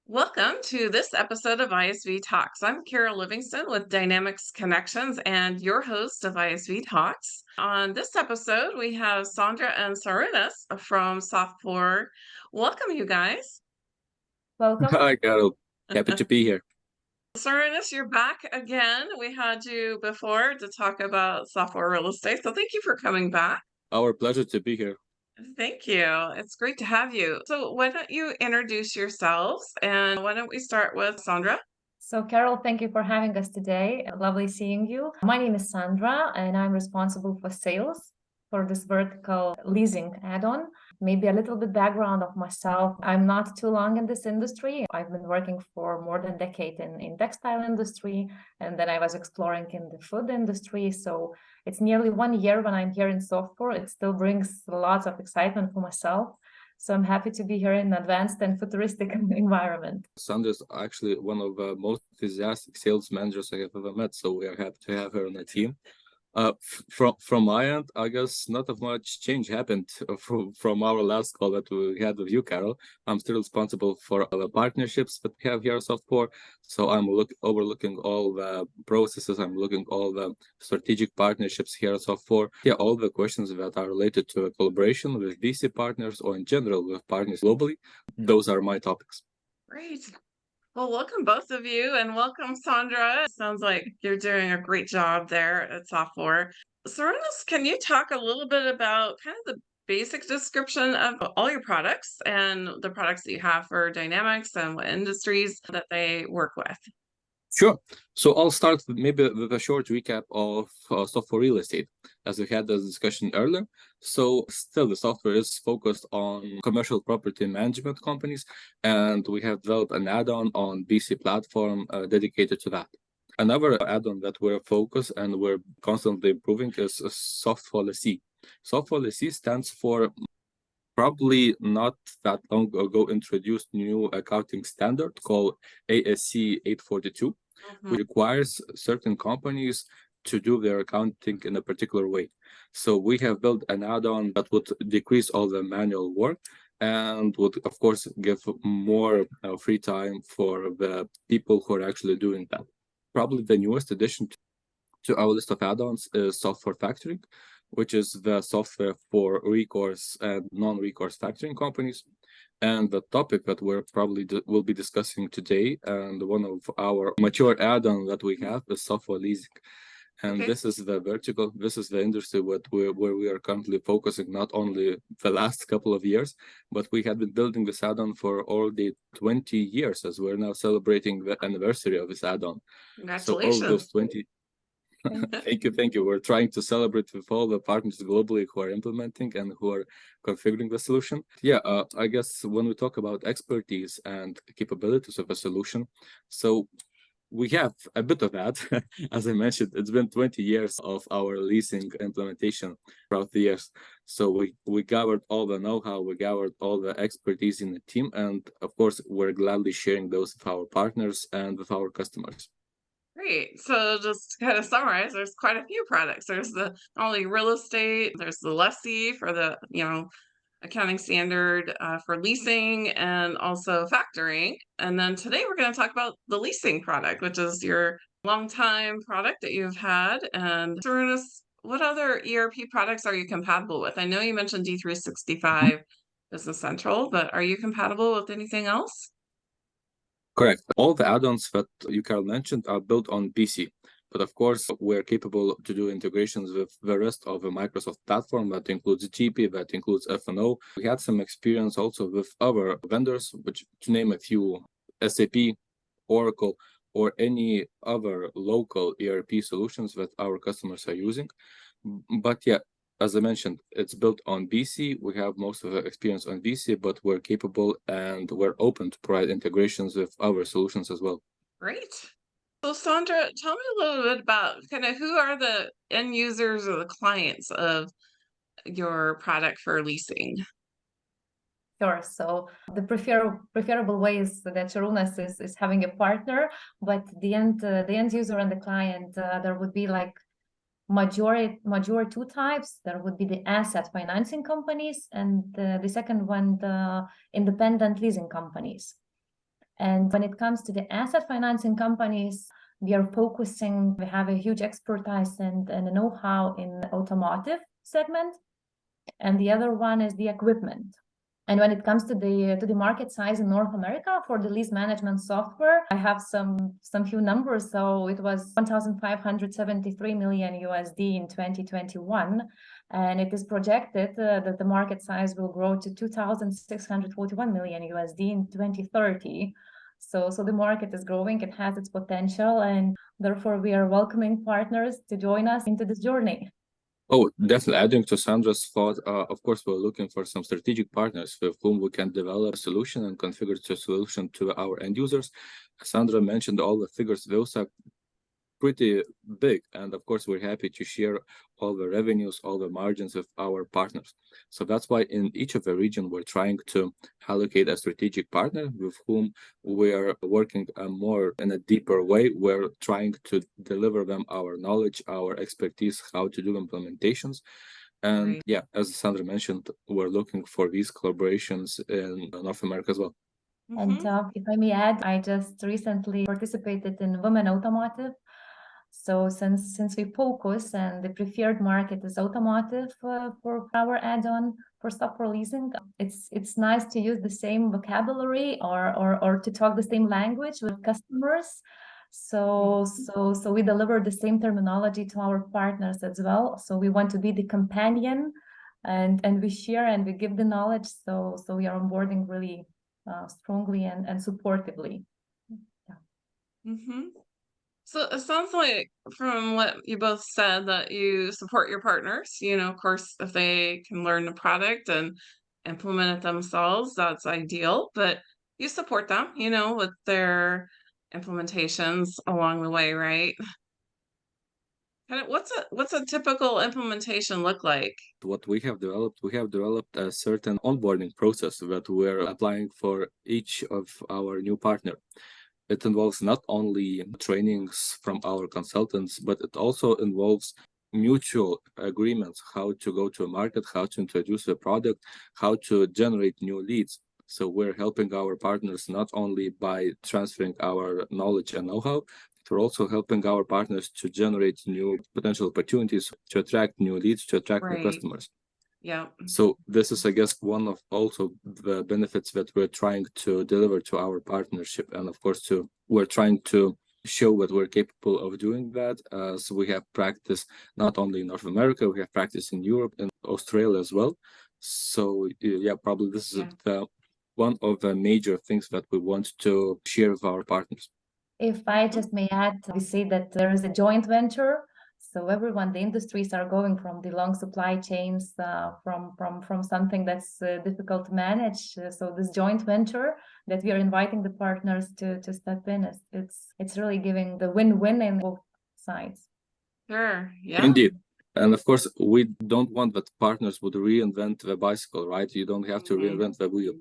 Welcome to this episode of ISV Talks. I'm Carol Livingston with Dynamics Connections and your host of ISV Talks. On this episode, we have Sandra and Sarunas from SOFT4. Welcome, you guys. Welcome. Hi, Carol. Happy to be here. Sarunas, you're back again. We had you before to talk about software real estate, so thank you for coming back. Our pleasure to be here. Thank you. It's great to have you. So why don't you introduce yourselves, and why don't we start with Sandra? So, Carol, thank you for having us today. Lovely seeing you. My name is Sandra, and I'm responsible for sales for this vertical leasing add-on. Maybe a little bit background of myself. I'm not too long in this industry. I've been working for more than a decade in textile industry, and then I was exploring in the food industry. So it's nearly 1 year when I'm here in SOFT4. It still brings lots of excitement for myself. So I'm happy to be here in an advanced and futuristic environment. Sandra's actually one of the most enthusiastic sales managers I have ever met, so we are happy to have her on the team. From my end, I guess not of much change happened from our last call that we had with you, Carol. I'm still responsible for the partnerships that we have here at SOFT4. So I'm overlooking all the processes. I'm looking all the strategic partnerships here at SOFT4. Yeah, all the questions that are related to collaboration with VC partners or in general with partners globally. Those are my topics. Great. Well, welcome both of you, and welcome Sandra. It sounds like you're doing a great job there at Software. Sarunas, can you talk a little bit about kind of the basic description of all your products and the products that you have for Dynamics and what industries that they work with? Sure. So I'll start maybe with a short recap of software real estate, as we had this discussion earlier. So still the software is focused on commercial property management companies, and we have developed an add-on on BC platform dedicated to that. Another add-on that we're focused and we're constantly improving is SOFT4. SOFT4 stands for probably not that long ago introduced new accounting standard called ASC 842. Which requires certain companies to do their accounting in a particular way. So we have built an add-on that would decrease all the manual work and would, of course, give more free time for the people who are actually doing that. Probably the newest addition to our list of add-ons is software factoring, which is the software for recourse and non-recourse factoring companies. And the topic that we're probably will be discussing today, and one of our mature add-on that we have is software leasing. And this is the vertical, this is the industry where we are currently focusing not only the last couple of years, but we have been building this add-on for already 20 years, as we're now celebrating the anniversary of this add-on. Congratulations. So all those 20. Thank you. We're trying to celebrate with all the partners globally who are implementing and who are configuring the solution. Yeah, I guess when we talk about expertise and capabilities of a solution, so we have a bit of that. As I mentioned, it's been 20 years of our leasing implementation throughout the years. So we gathered all the know-how, we gathered all the expertise in the team, and of course, we're gladly sharing those with our partners and with our customers. Great. So just to kind of summarize, there's quite a few products. There's the not only real estate, there's the lessee for the, accounting standard for leasing and also factoring. And then today we're going to talk about the leasing product, which is your longtime product that you've had. And Sarunas, what other ERP products are you compatible with? I know you mentioned D365 Business Central, but are you compatible with anything else? Correct. All the add-ons that you, Carol, mentioned are built on BC. But of course, we're capable to do integrations with the rest of the Microsoft platform that includes GP, that includes F&O. We had some experience also with other vendors, which, to name a few, SAP, Oracle, or any other local ERP solutions that our customers are using. But yeah, as I mentioned, it's built on BC. We have most of the experience on BC, but we're capable and we're open to provide integrations with other solutions as well. Great. So Sandra, tell me a little bit about kind of who are the end users or the clients of your product for leasing? Sure. So the preferable way is that Sarunas is having a partner, but the end user and the client, there would be like major two types. There would be the asset financing companies, and the second one, the independent leasing companies. And when it comes to the asset financing companies, we have a huge expertise and a know-how in the automotive segment. And the other one is the equipment. And when it comes to the market size in North America for the lease management software, I have some few numbers. So it was 1,573 million USD in 2021, and it is projected that the market size will grow to 2,641 million USD in 2030. So the market is growing, it has its potential, and therefore we are welcoming partners to join us into this journey. Oh, definitely. Adding to Sandra's thought, of course, we're looking for some strategic partners with whom we can develop a solution and configure the solution to our end users. Sandra mentioned all the figures. Those are pretty big, and of course we're happy to share all the revenues, all the margins with our partners. So that's why in each of the region we're trying to allocate a strategic partner with whom we're working more in a deeper way. We're trying to deliver them our knowledge, our expertise, how to do implementations. And Right. yeah, as Sandra mentioned, we're looking for these collaborations in North America as well. And if I may add, I just recently participated in Women Automotive. So since we focus and the preferred market is automotive for our add-on for software leasing, it's nice to use the same vocabulary or to talk the same language with customers. So we deliver the same terminology to our partners as well. So we want to be the companion, and we share and we give the knowledge. So we are onboarding really strongly and supportively. Yeah. So it sounds like from what you both said that you support your partners. Of course, if they can learn the product and implement it themselves, that's ideal. But you support them, with their implementations along the way, right? What's a typical implementation look like? What we have developed a certain onboarding process that we're applying for each of our new partner. It involves not only trainings from our consultants, but it also involves mutual agreements, how to go to a market, how to introduce the product, how to generate new leads. So we're helping our partners not only by transferring our knowledge and know-how, we're also helping our partners to generate new potential opportunities, to attract new leads, to attract new Right. customers. Yeah. So this is, I guess, one of also the benefits that we're trying to deliver to our partnership. And of course, we're trying to show that we're capable of doing that. So we have practice not only in North America, we have practice in Europe and Australia as well. So yeah, probably this is one of the major things that we want to share with our partners. If I just may add, we see that there is a joint venture. So the industries are going from the long supply chains, from something that's difficult to manage. So this joint venture that we are inviting the partners to step in, it's really giving the win-win in both sides. Sure. Yeah. Indeed. And of course, we don't want that partners would reinvent the bicycle, right? You don't have to reinvent the wheel.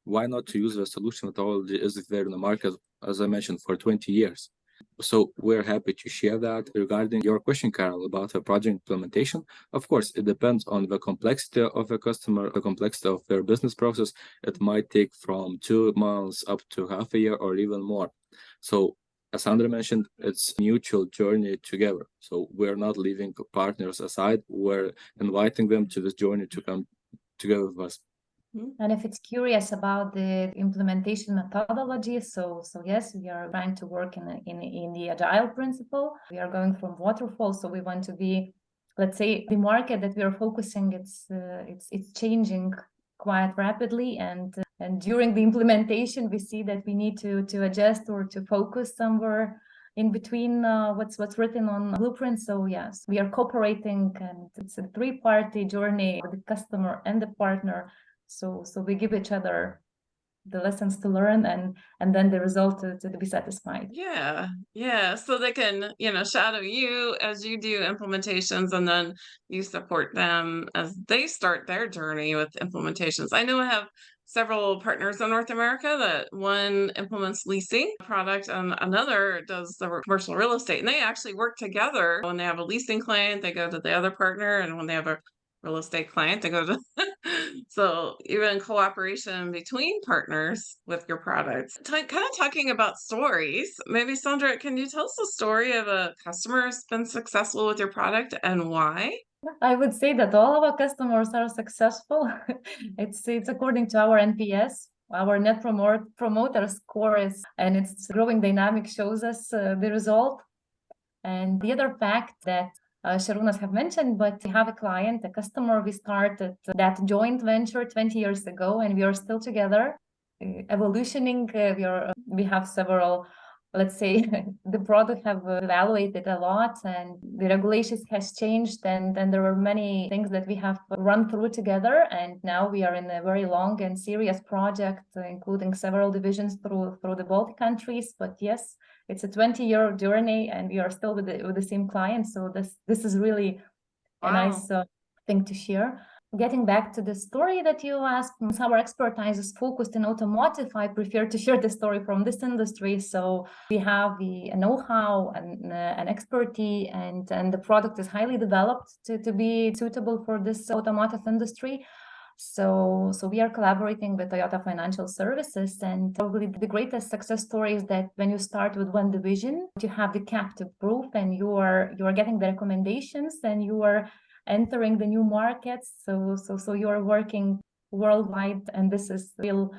Why not to use the solution that already is there in the market, as I mentioned, for 20 years? So we're happy to share that. Regarding your question, Carol, about the project implementation, of course, it depends on the complexity of the customer, the complexity of their business process. It might take from 2 months up to half a year or even more. So as Sandra mentioned, it's mutual journey together. So we're not leaving partners aside. We're inviting them to this journey to come together with us. And if it's curious about the implementation methodology, so yes, we are trying to work in the agile principle. We are going from waterfall, so we want to be, let's say, the market that we are focusing. It's changing quite rapidly, and during the implementation, we see that we need to adjust or to focus somewhere in between what's written on blueprint. So yes, we are cooperating, and it's a three-party journey with the customer and the partner. So we give each other the lessons to learn and then the result to be satisfied. Yeah. So they can, shadow you as you do implementations, and then you support them as they start their journey with implementations. I know I have several partners in North America that one implements leasing product and another does the commercial real estate. And they actually work together. When they have a leasing client, they go to the other partner, and when they have a real estate client to go to. So even cooperation between partners with your products. Kind of talking about stories. Maybe Sandra, can you tell us a story of a customer who's been successful with your product and why? I would say that all of our customers are successful. It's according to our NPS. Our net promoter score is, and its growing dynamic shows us the result. And the other fact that Sharunas have mentioned, but we have a client, a customer, we started that joint venture 20 years ago, and we are still together, evolutioning. We have several, let's say, the product have evaluated a lot, and the regulations has changed, and there were many things that we have run through together, and now we are in a very long and serious project, including several divisions through the Baltic countries. But yes, it's a 20-year journey, and we are still with the same client. So this is really a nice thing to share. Getting back to the story that you asked, our expertise is focused in automotive. I prefer to share the story from this industry. So we have the know-how and an expertise, and the product is highly developed to be suitable for this automotive industry. So we are collaborating with Toyota Financial Services, and probably the greatest success story is that when you start with one division, you have the captive proof, and you are getting the recommendations, and you are entering the new markets. So you are working worldwide, and this is real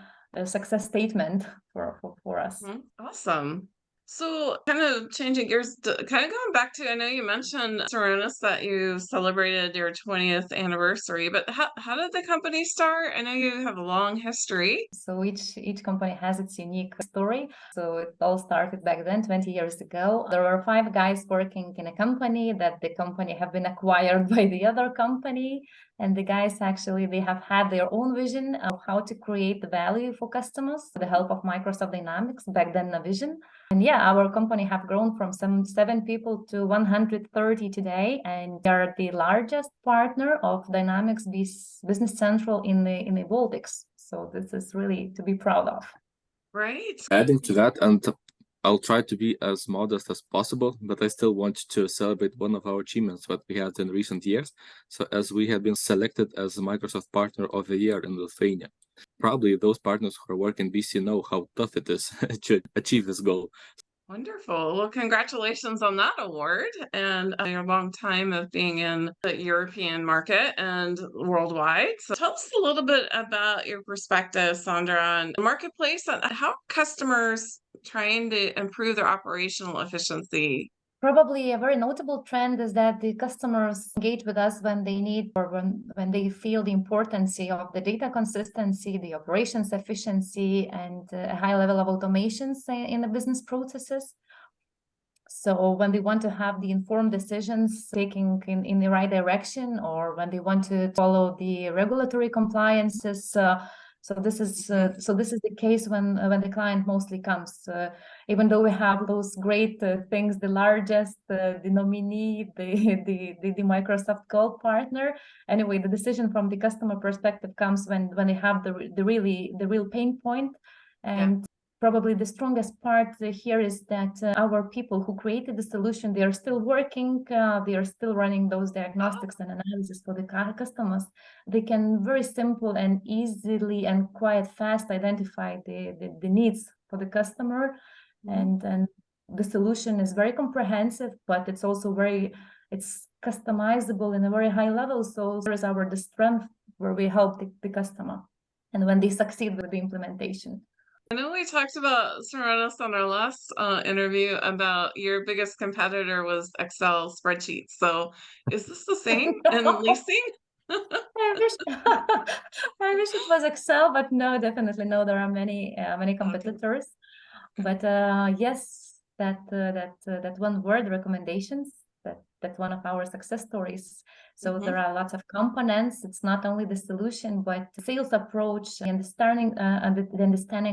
success statement for us. Awesome. So kind of changing gears, kind of going back to, I know you mentioned, Sarunas, that you celebrated your 20th anniversary, but how did the company start? I know you have a long history. So each company has its unique story. So it all started back then, 20 years ago. There were 5 guys working in a company that the company have been acquired by the other company. And the guys actually, they have had their own vision of how to create the value for customers with the help of Microsoft Dynamics, back then Navision. And yeah, our company have grown from some 7 people to 130 today, and we are the largest partner of Dynamics Business Central in the Baltics. So this is really to be proud of. Right. Adding to that, and I'll try to be as modest as possible, but I still want to celebrate one of our achievements that we had in recent years. So as we have been selected as Microsoft Partner of the Year in Lithuania. Probably those partners who are working BC know how tough it is to achieve this goal. Wonderful. Well, congratulations on that award and your long time of being in the European market and worldwide. So tell us a little bit about your perspective, Sandra, on the marketplace and how customers trying to improve their operational efficiency. Probably a very notable trend is that the customers engage with us when they need, or when they feel the importance of the data consistency, the operations efficiency, and a high level of automations in the business processes. So when they want to have the informed decisions taking in the right direction, or when they want to follow the regulatory compliances, so this is the case when the client mostly comes. Even though we have those great things, the largest, the nominee, the Microsoft Gold partner. Anyway, the decision from the customer perspective comes when they have the real pain point. And probably the strongest part here is that our people who created the solution, they are still working, they are still running those diagnostics and analysis for the customers. They can very simple and easily and quite fast identify the needs for the customer. And the solution is very comprehensive, but it's also it's customizable in a very high level. So there is the strength where we help the customer, and when they succeed with the implementation. I know we talked about Serenos on our last interview about your biggest competitor was Excel spreadsheets. So is this the same in leasing? I wish it was Excel, but no, definitely no. There are many competitors, but yes, that one word, recommendations. That's one of our success stories. So there are lots of components. It's not only the solution, but the sales approach, the understanding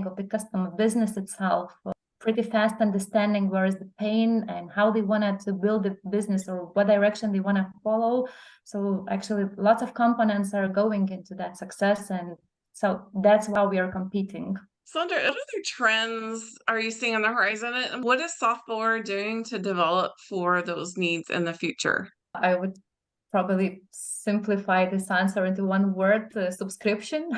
of the customer business itself. Pretty fast understanding where is the pain and how they wanted to build the business or what direction they want to follow. So actually, lots of components are going into that success, and so that's why we are competing. Sandra, what other trends are you seeing on the horizon? And what is SOFT4 doing to develop for those needs in the future? I would probably simplify this answer into one word, subscription.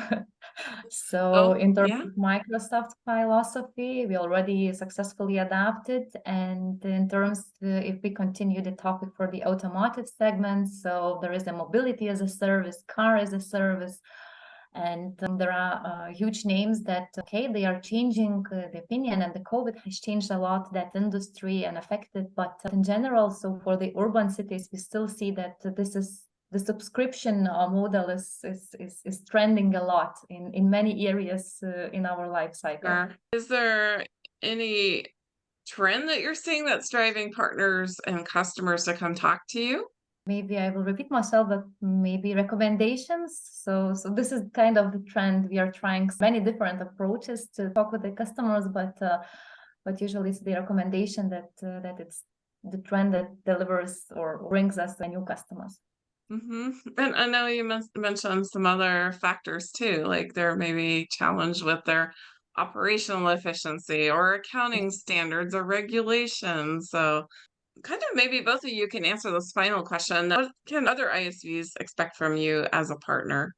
So Oh, in terms yeah. of Microsoft philosophy, we already successfully adapted. And in terms, if we continue the topic for the automotive segment, so there is a mobility as a service, car as a service. And there are huge names that, okay, they are changing the opinion, and the COVID has changed a lot that industry and affected. But in general, so for the urban cities, we still see that this is the subscription model is trending a lot in many areas in our life cycle. Sure. Is there any trend that you're seeing that's driving partners and customers to come talk to you? Maybe I will repeat myself, but maybe recommendations. So this is kind of the trend. We are trying many different approaches to talk with the customers, but usually it's the recommendation that it's the trend that delivers or brings us new customers. Mm-hmm. And I know you mentioned some other factors too, like they're maybe challenged with their operational efficiency or accounting standards or regulations. So kind of maybe both of you can answer this final question. What can other ISVs expect from you as a partner?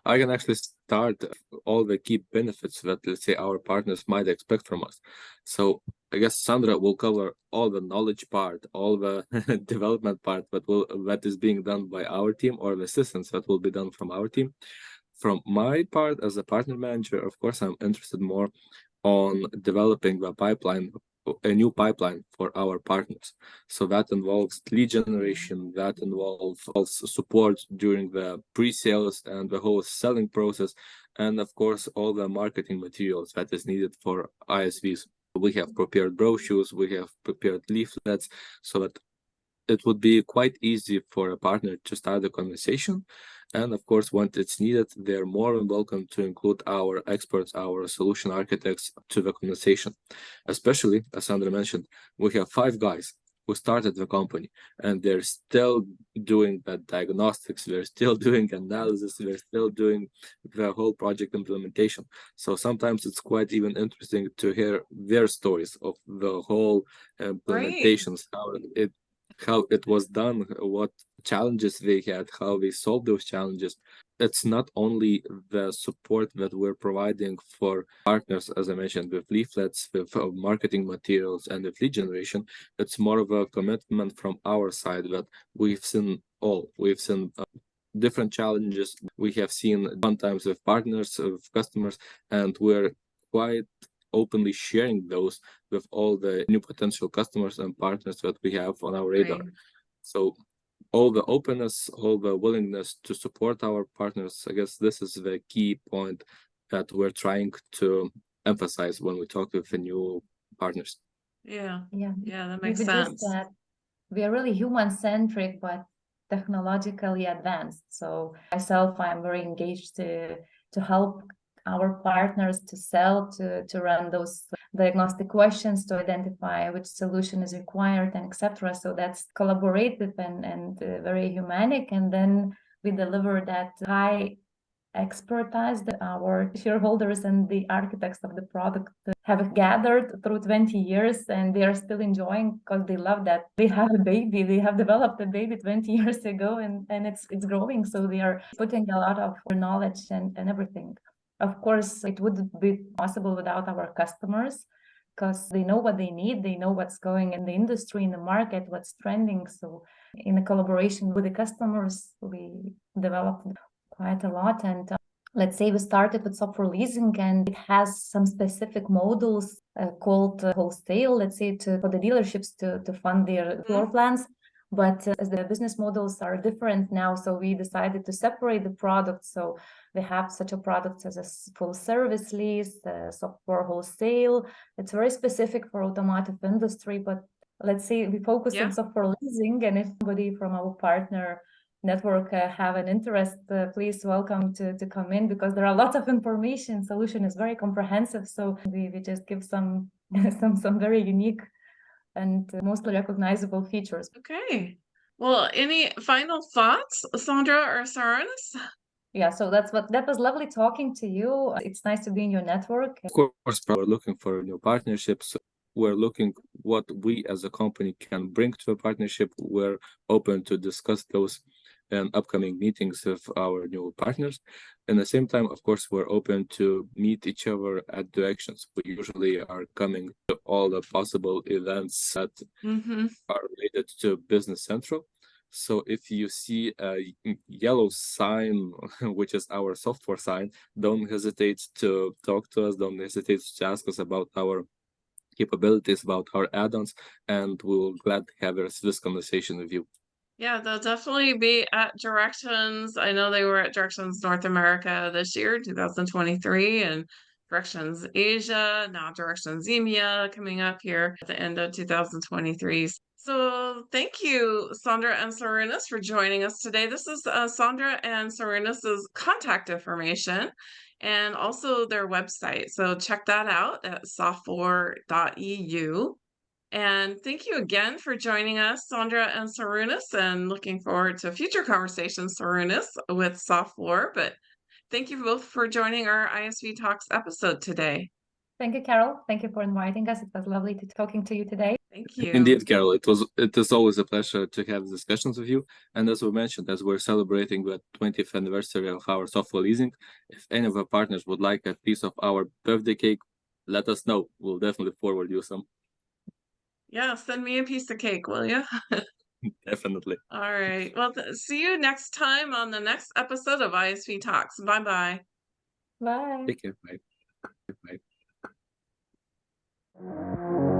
I can actually start all the key benefits that, let's say, our partners might expect from us. So I guess Sandra will cover all the knowledge part, all the development part that is being done by our team, or the assistance that will be done from our team. From my part as a partner manager, of course, I'm interested more on developing the pipeline, a new pipeline for our partners. So that involves lead generation, that involves also support during the pre-sales and the whole selling process, and of course all the marketing materials that is needed for ISVs. We have prepared brochures, we have prepared leaflets, so that it would be quite easy for a partner to start the conversation. And of course, when it's needed, they're more than welcome to include our experts, our solution architects to the conversation. Especially, as Sandra mentioned, we have 5 guys who started the company, and they're still doing the diagnostics, they're still doing analysis, they're still doing the whole project implementation. So sometimes it's quite even interesting to hear their stories of the whole implementations, how it was done, what challenges they had, how they solved those challenges. It's not only the support that we're providing for partners, as I mentioned, with leaflets, with marketing materials, and with lead generation. It's more of a commitment from our side that we've seen different challenges. We have seen sometimes with partners, with customers, and we're quite openly sharing those with all the new potential customers and partners that we have on our radar. Right. So all the openness, all the willingness to support our partners, I guess this is the key point that we're trying to emphasize when we talk with the new partners. Yeah. Yeah, Yeah, that we makes would just sense. that we are really human-centric, but technologically advanced. So myself, I'm very engaged to help our partners to sell, to run those diagnostic questions, to identify which solution is required, and etc. So that's collaborative and very humanic. And then we deliver that high expertise that our shareholders and the architects of the product have gathered through 20 years, and they are still enjoying because they love that they have a baby, they have developed a baby 20 years ago, and it's growing. So they are putting a lot of knowledge and everything. Of course, it wouldn't be possible without our customers, because they know what they need, they know what's going in the industry, in the market, what's trending. So in a collaboration with the customers, we developed quite a lot. And let's say we started with SOFT4 Leasing, and it has some specific modules called wholesale, let's say, for the dealerships to fund their floor plans. But as the business models are different now, so we decided to separate the products. So we have such a product as a full service lease, SOFT4 wholesale. It's very specific for automotive industry, but let's say we focus on SOFT4 Leasing. And if anybody from our partner network have an interest, please welcome to come in, because there are lots of information. Solution is very comprehensive, so we just give some some very unique and mostly recognizable features. Okay. Well, any final thoughts, Sandra or Saranis? Yeah, so that was lovely talking to you. It's nice to be in your network. Of course, we're looking for new partnerships. We're looking what we as a company can bring to a partnership. We're open to discuss those. and upcoming meetings with our new partners. And at the same time, of course, we're open to meet each other at directions. We usually are coming to all the possible events that are related to Business Central. So if you see a yellow sign, which is our SOFT4 sign, don't hesitate to talk to us. Don't hesitate to ask us about our capabilities, about our add-ons, and we will glad to have this conversation with you. Yeah, they'll definitely be at Directions. I know they were at Directions North America this year, 2023, and Directions Asia, now Directions EMEA coming up here at the end of 2023. So thank you, Sandra and Sarunas, for joining us today. This is Sandra and Sarunas's contact information and also their website. So check that out at soft4.eu. And thank you again for joining us, Sandra and Sarunas, and looking forward to future conversations, Sarunas, with SOFT4. But thank you both for joining our ISV Talks episode today. Thank you, Carol. Thank you for inviting us. It was lovely talking to you today. Thank you. Indeed, Carol, it is always a pleasure to have discussions with you. And as we mentioned, as we're celebrating the 20th anniversary of our software leasing, if any of our partners would like a piece of our birthday cake, let us know. We'll definitely forward you some. Yeah, send me a piece of cake, will you? Definitely. All right. Well, see you next time on the next episode of ISV Talks. Bye-bye. Bye. Take care. Bye. Bye.